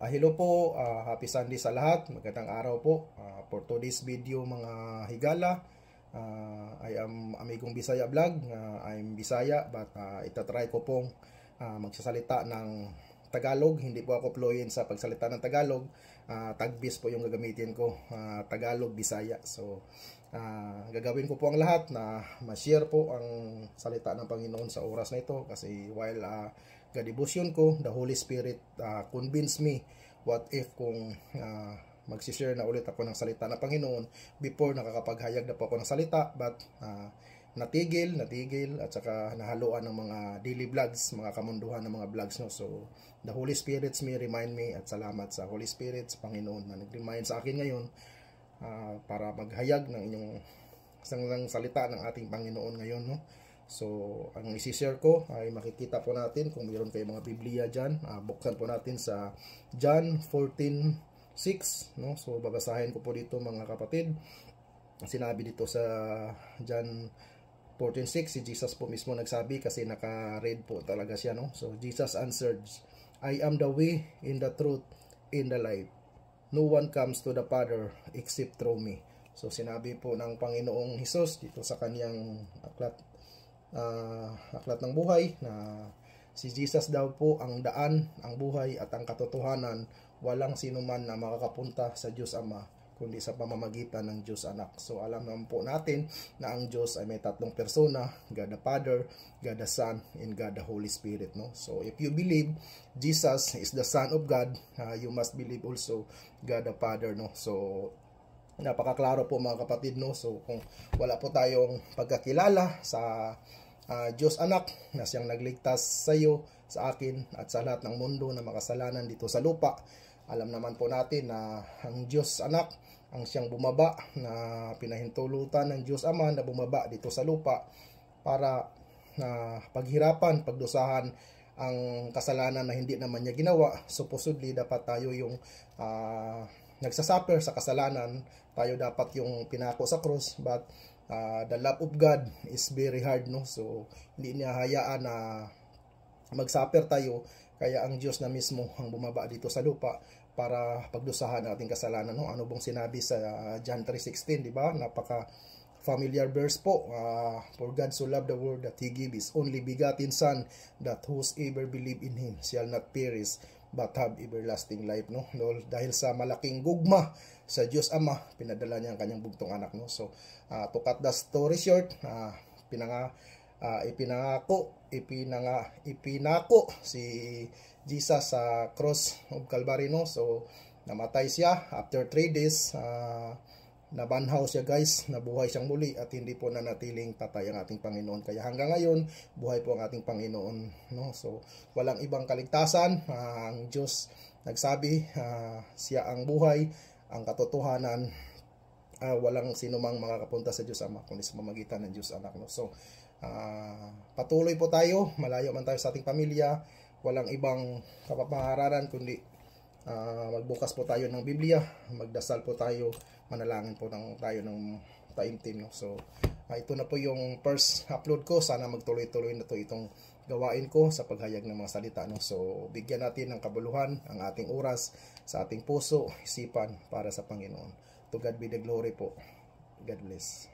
Hello po, happy Sunday sa lahat. Magandang araw po. For today's video mga higala, I am Amigong Bisaya Vlog. I'm Bisaya but itatry ko pong magsasalita ng Tagalog. Hindi po ako fluent sa pagsalita ng Tagalog. Tagbis po yung gagamitin ko, Tagalog, Bisaya. So, gagawin ko po ang lahat na ma-share po ang salita ng Panginoon sa oras na ito. Kasi while devotion ko, the Holy Spirit convince me what if kung magsishare na ulit ako ng salita ng Panginoon. Before nakakapaghayag na po ako ng salita but natigil at saka nahaluan ng mga daily vlogs, mga kamunduhan ng mga vlogs, no? So the Holy Spirit may remind me, at salamat sa Holy Spirit, sa Panginoon na nag-remind sa akin ngayon para maghayag ng inyong isang salita ng ating Panginoon ngayon, no? So, ang isi-share ko ay makikita po natin kung mayroon kayong mga Biblia dyan. Buksan po natin sa John 14:6, no? So, babasahin ko po dito mga kapatid. Sinabi dito sa John 14:6, si Jesus po mismo nagsabi kasi naka-read po talaga siya, no? So, Jesus answered, I am the way, in the truth, in the life. No one comes to the Father except through me. So, sinabi po ng Panginoong Hesus dito sa kanyang aklat ng buhay na si Jesus daw po ang daan, ang buhay at ang katotohanan. Walang sino man na makakapunta sa Diyos Ama kundi sa pamamagitan ng Diyos Anak. So alam naman po natin na ang Diyos ay may tatlong persona, God the Father, God the Son, and God the Holy Spirit, no? So if you believe Jesus is the Son of God, you must believe also God the Father, no? So napakaklaro po mga kapatid, no? So kung wala po tayong pagkakilala sa Diyos Anak na siyang nagligtas sa iyo, sa akin at sa lahat ng mundo na makasalanan dito sa lupa, alam naman po natin na ang Diyos Anak ang siyang bumaba, na pinahintulutan ng Diyos Ama na bumaba dito sa lupa para paghirapan, pagdusahan ang kasalanan na hindi naman niya ginawa. Supposedly dapat tayo yung nagsasuffer sa kasalanan, tayo dapat yung pinako sa cross, but the love of God is very hard, no? So hindi niya hayaan na magsuffer tayo, kaya ang Diyos na mismo ang bumaba dito sa lupa para pagdusahan ang ating kasalanan, no? Ano bang sinabi sa John 3:16, di ba? Napaka familiar verse po. For God so loved the world that He gave His only begotten Son, that whosoever believe in Him shall not perish but have everlasting life, no? Dahil sa malaking gugma sa Diyos Ama, pinadala niya ang kanyang bugtong anak, no? So to cut the story short, ipinako si Jesus sa cross of Calvary, no? So namatay siya. After 3 days nabanhaw siya, guys, nabuhay siyang muli at hindi po nanatiling patay ang ating Panginoon. Kaya hanggang ngayon buhay po ang ating Panginoon, no? So walang ibang kaligtasan. Ang Diyos nagsabi, siya ang buhay, ang katotohanan. Walang sino mang makakapunta sa Diyos Ama kundi sa pamamagitan ng Diyos Anak, no? So patuloy po tayo, malayo man tayo sa ating pamilya, walang ibang kapapangaralan kundi magbukas po tayo ng Biblia, magdasal po tayo, manalangin po tayo ng taimtim, no? So ito na po yung first upload ko. Sana magtuloy-tuloy na to itong gawain ko sa paghayag ng mga salita, no? So bigyan natin ng kabuluhan ang ating oras sa ating puso, isipan para sa Panginoon. To God be the glory po. God bless.